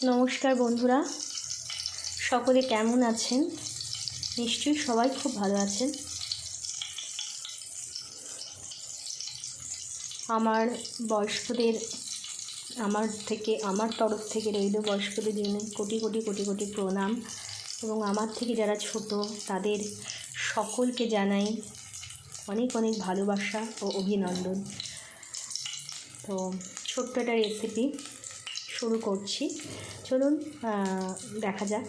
নমস্কার বন্ধুরা, সকলে কেমন আছেন? নিশ্চয়ই সবাই খুব ভালো আছেন। আমার বয়স্কদের আমার তরফ থেকে রইল বয়স্কদের জন্য কোটি কোটি কোটি কোটি প্রণাম, এবং আমার থেকে যারা ছোট তাদের সকলকে জানাই অনেক অনেক ভালোবাসা ও অভিনন্দন। তো ছোট্ট একটা রেসিপি শুরু করছি, চলুন দেখা যাক।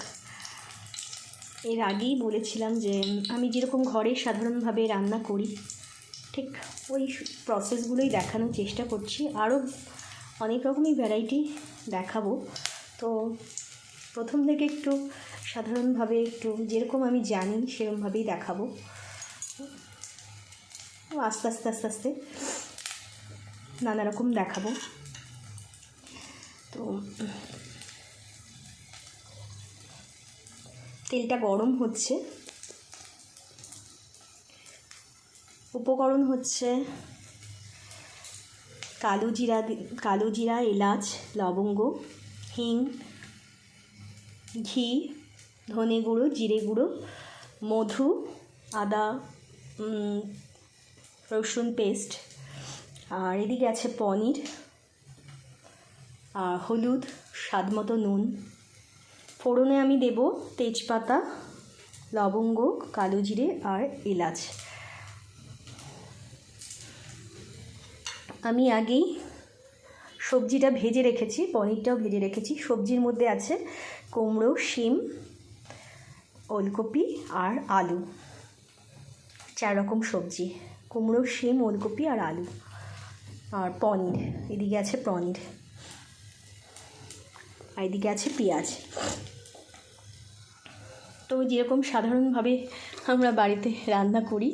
এর আগেই বলেছিলাম যে আমি যেরকম ঘরে সাধারণভাবে রান্না করি ঠিক ওই প্রসেসগুলোই দেখানোর চেষ্টা করছি। আরও অনেক রকমই ভ্যারাইটি দেখাবো। তো প্রথম থেকে একটু সাধারণভাবে একটু যেরকম আমি জানি সেরকমভাবেই দেখাবো, আস্তে আস্তে আস্তে আস্তে নানা রকম দেখাবো। তো তেলটা গরম হচ্ছে, উপকরণ হচ্ছে কালো জিরা, এলাচ, লবঙ্গ, হিং, ঘি, ধনে গুঁড়ো, জিরে গুঁড়ো, মধু, আদা, রসুন পেস্ট, আর এদিকে আছে পনির, আর হলুদ, স্বাদ মতো নুন। ফোড়নে আমি দেব তেজপাতা, লবঙ্গ, কালো জিরে আর এলাচ। আমি আগেই সবজিটা ভেজে রেখেছি, পনিরটাও ভেজে রেখেছি। সবজির মধ্যে আছে কুমড়ো, শিম, ওলকপি আর আলু। 4 রকম সবজি: কুমড়ো, শিম, ওলকপি আর আলু, আর পনির। এদিকে আছে পনির, আর এদিকে আছে পেঁয়াজ। তো যেরকম সাধারণভাবে আমরা বাড়িতে রান্না করি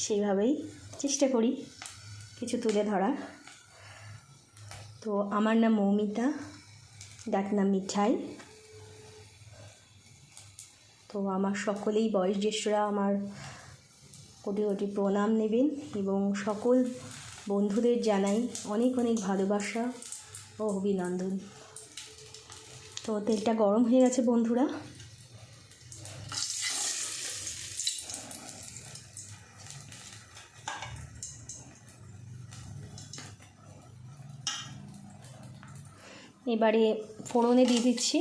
সেইভাবেই চেষ্টা করি কিছু তুলে ধরার। তো আমার নাম মৌমিতা, ডাকনাম মিঠাই। তো আমার সকলেই বয়োজ্যেষ্ঠরা আমার কোটি কোটি প্রণাম নেবেন, এবং সকল বন্ধুদের জানাই অনেক অনেক ভালোবাসা ও অভিনন্দন। তো তেলটা গরম হয়ে গেছে বন্ধুরা। এবারে ফোড়নে দিয়ে দিচ্ছি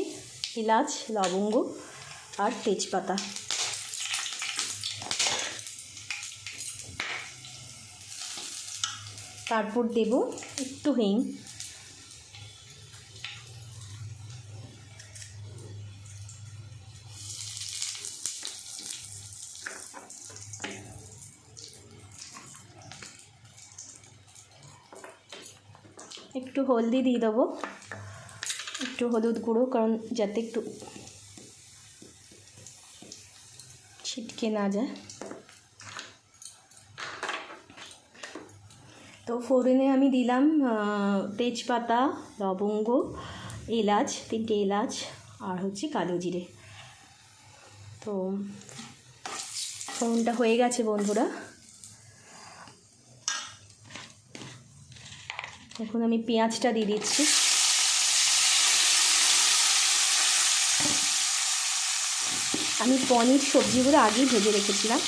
এলাচ, লবঙ্গ আর তেজপাতা। তারপর দেব একটু হিং, একটু হলদি দিয়ে দেবো, একটু হলুদ গুঁড়ো, কারণ যাতে একটু ছিটকে না যায়। তো ফোড়নে আমি দিলাম তেজপাতা, লবঙ্গ, এলাচ, 3টে এলাচ, আর হচ্ছে কালো জিরে। তো ফোড়নটা হয়ে গেছে বন্ধুরা। এখন আমি পেঁয়াজটা দিয়ে দিচ্ছি। আমি পনির সবজিগুলো আগেই ভেজে রেখেছিলাম।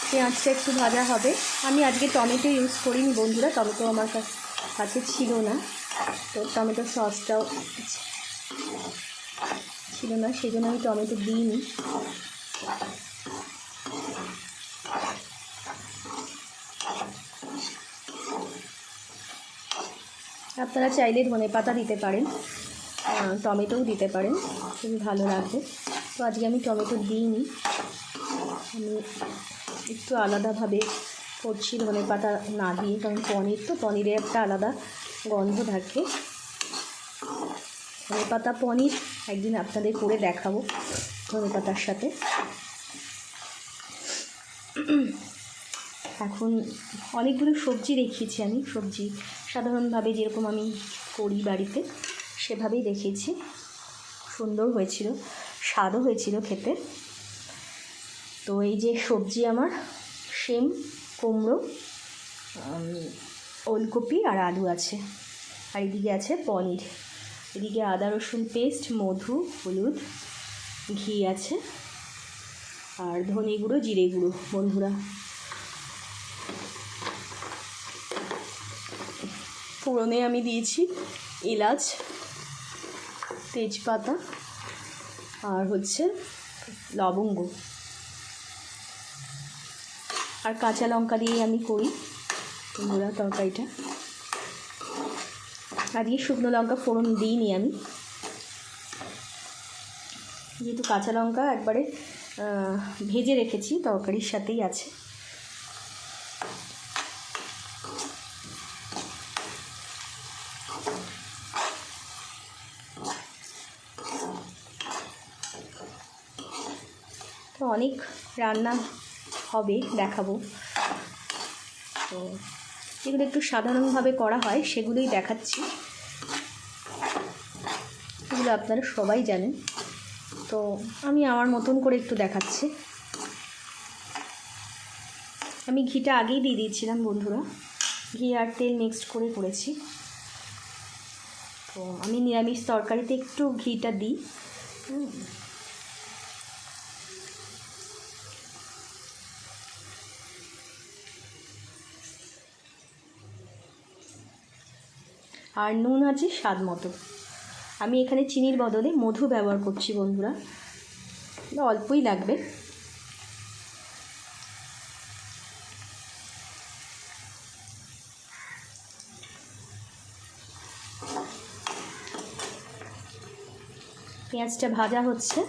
পেঁয়াজটা একটু ভাজা হবে। আমি আজকে টমেটো ইউজ করিনি বন্ধুরা, টমেটো আমার কাছে ছিল না, তো টমেটো সসটাও ছিল না, সেই জন্য আমি টমেটো দিইনি। আপনারা চাইলে ধনেপাতা দিতে পারেন, টমেটোও দিতে পারেন, খুবই ভালো লাগবে। তো আজকে আমি টমেটো দিইনি, আমি একটু আলাদাভাবে করছি ধনেপাতা না দিয়ে, কারণ পনির তো, পনিরে একটা আলাদা গন্ধ থাকে। ধনেপাতা পনির একদিন আপনাদের করে দেখাবো ধনেপাতার সাথে। এখন অনেকগুলো সবজি দেখিয়েছি আমি, সবজি সাধারণভাবে যেরকম আমি করি বাড়িতে সেভাবেই দেখিয়েছি, সুন্দর হয়েছিল। স্বাদও হয়েছিল খেতে। তো এই যে সবজি আমার শিম, কুমড়ো, ওলকপি আর আলু আছে, আর এদিকে আছে পনির, এদিকে আদা রসুন পেস্ট, মধু, হলুদ, ঘি আছে, আর ধনে গুঁড়ো, জিরে গুঁড়ো। বন্ধুরা, ফোড়নে আমি দিয়েছি এলাচ, তেজপাতা আর হচ্ছে লবঙ্গ আর কাঁচা লঙ্কা দিয়ে আমি করি বন্ধুরা তরকারিটা। আজকে শুকনো লঙ্কা ফোড়ন দিইনি আমি, যেহেতু কাঁচা লঙ্কা একবারে ভেজে রেখেছি, তরকারির সাথেই আছে। তো অনেক রান্না হবে, দেখাবো। তো যেগুলো একটু সাধারণভাবে করা হয় সেগুলোই দেখাচ্ছি, এগুলো আপনারা সবাই জানেন। তো আমি আমার মতন করে একটু দেখাচ্ছি। আমি ঘিটা আগেই দিয়ে দিয়েছিলাম বন্ধুরা, ঘি আর তেল মিক্সড করে করেছি। তো আমি নিরামিষ তরকারিতে একটু ঘিটা দিই। আর নুন আছে স্বাদ মতো। আমি এখানে চিনির বদলে মধু ব্যবহার করছি বন্ধুরা, অল্পই লাগবে। পেঁয়াজটা ভাজা হচ্ছে।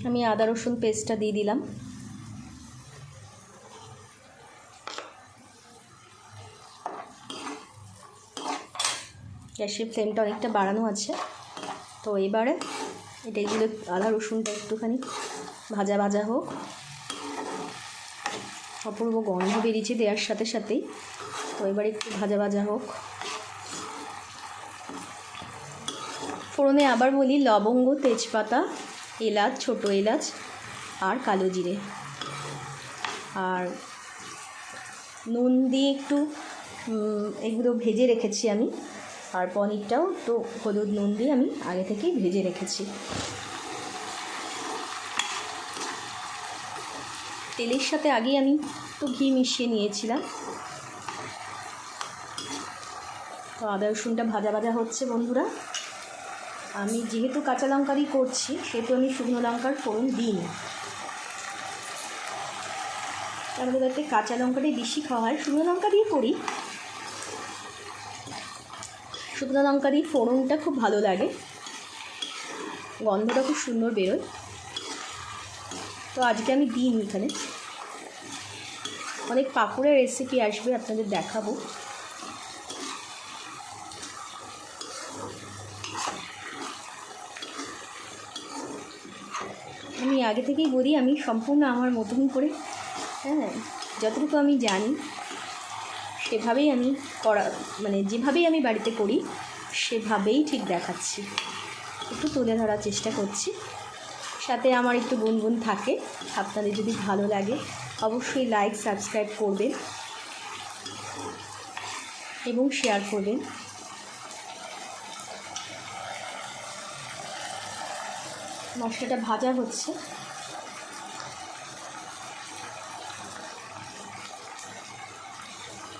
আমি আদা রসুন পেস্টটা দিয়ে দিলাম। গ্যাসের ফ্লেমটা অনেকটা বাড়ানো আছে। তো এবারে এগুলো আদা রসুনটা একটুখানি ভাজা ভাজা হোক। অপূর্ব গন্ধ বেরিয়েছে দেওয়ার সাথে সাথেই। তো এবারে একটু ভাজা ভাজা হোক। ফোড়নে আবার বলি লবঙ্গ, তেজপাতা, এলাচ, ছোটো এলাচ আর কালো জিরে, আর নুন দিয়ে একটু এগুলো ভেজে রেখেছি আমি। আর পনিরটাও তো হলুদ নুন দিয়ে আমি আগে থেকেই ভেজে রেখেছি। তেলের সাথে আগেই আমি তো ঘি মিশিয়ে নিয়েছিলাম। তো আদা রসুনটা ভাজা ভাজা হচ্ছে বন্ধুরা। আমি যেহেতু কাঁচা লঙ্কা দিয়ে করছি সেহেতু আমি শুকনো লঙ্কার ফোড়ন দিইনি। আমাদের বাড়িতে কাঁচা লঙ্কাটাই বেশি খাওয়া হয়, শুকনো লঙ্কা দিয়ে করি। শুকনো লঙ্কা দিয়ে ফোড়নটা খুব ভালো লাগে, গন্ধটা খুব সুন্দর বেরোয়। তো আজকে আমি দিইনি এখানে। অনেক পাঁপড়ের রেসিপি আসবে, আপনাদের দেখাবো। আমি আগে থেকেই বলি, আমি সম্পূর্ণ আমার মতন করে, যতটুকু আমি জানি সেভাবেই আমি যেভাবেই আমি বাড়িতে করি সেভাবেই ঠিক দেখাচ্ছি, একটু তুলে ধরার চেষ্টা করছি। সাথে আমার একটু গুনগুন থাকে। আপনাদের যদি ভালো লাগে অবশ্যই লাইক, সাবস্ক্রাইব করবেন এবং শেয়ার করবেন। মশলাটা ভাজা হচ্ছে।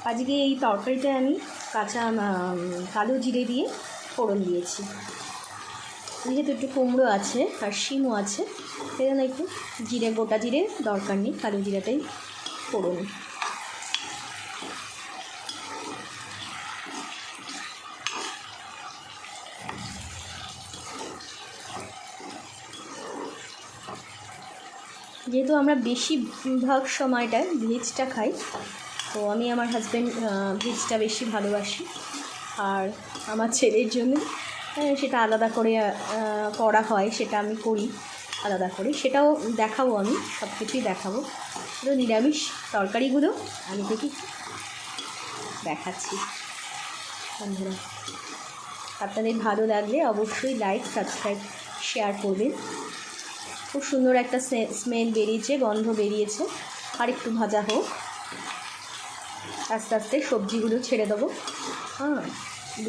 আজকে এই তরকারিটা আমি কালো জিরে দিয়ে ফোড়ন দিয়েছি। যেহেতু একটু কুমড়ো আছে আর শিমও আছে, সেজন্য একটু গোটা জিরে দরকার নেই, কালো জিরাটাই ফোড়ন। যেহেতু আমরা বেশিরভাগ সময়টায় ভেজটা খাই, তো আমি আমার হাজব্যান্ড ভেজটা বেশি ভালোবাসি। আর আমার ছেলের জন্য সেটা আলাদা করে করা হয়, সেটা আমি করি আলাদা করে, সেটাও দেখাবো। আমি সব কিছুই দেখাবো। শুধু নিরামিষ তরকারিগুলো আমি দেখি দেখাচ্ছি বন্ধুরা। আপনাদের ভালো লাগলে অবশ্যই লাইক, সাবস্ক্রাইব, শেয়ার করবেন। খুব সুন্দর একটা স্মেল বেরিয়েছে, গন্ধ বেরিয়েছে। আর একটু ভাজা হোক, আস্তে আস্তে সবজিগুলো ছেড়ে দেবো। হ্যাঁ,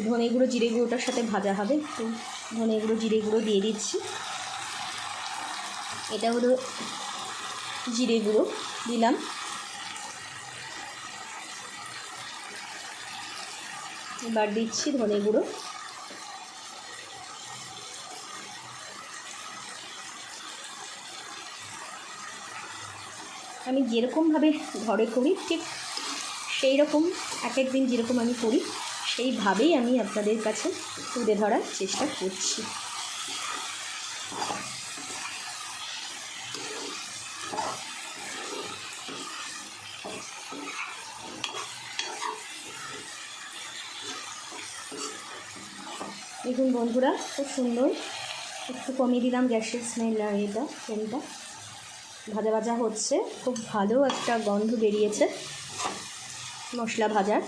ধনে গুঁড়ো, জিরে গুঁড়োটার সাথে ভাজা হবে। একটু ধনে গুঁড়ো, জিরে গুঁড়ো দিয়ে দিচ্ছি। এটা হলো জিরে গুঁড়ো দিলাম। এবার দিচ্ছি ধনে গুঁড়ো। আমি যেরকমভাবে ঘরে করি ঠিক সেই রকম, এক এক দিন যেরকম আমি করি সেইভাবেই আমি আপনাদের কাছে তুলে ধরার চেষ্টা করছি। দেখুন বন্ধুরা, খুব সুন্দর। একটু কমিয়ে দিলাম গ্যাসের স্মেল আর ফ্লেমটা। ভাজা ভাজা হচ্ছে, খুব ভালো একটা গন্ধ বেরিয়েছে মশলা ভাজার।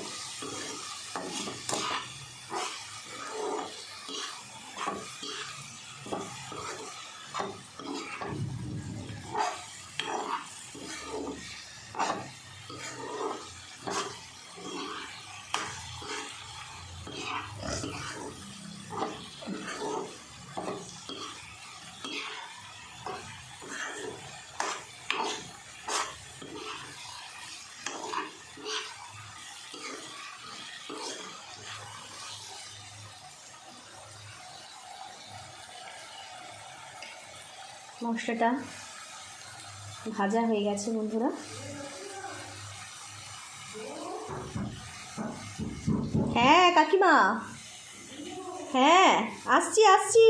মশলাটা ভাজা হয়ে গেছে বন্ধুরা। হ্যাঁ কাকিমা, হ্যাঁ আসছি আসছি।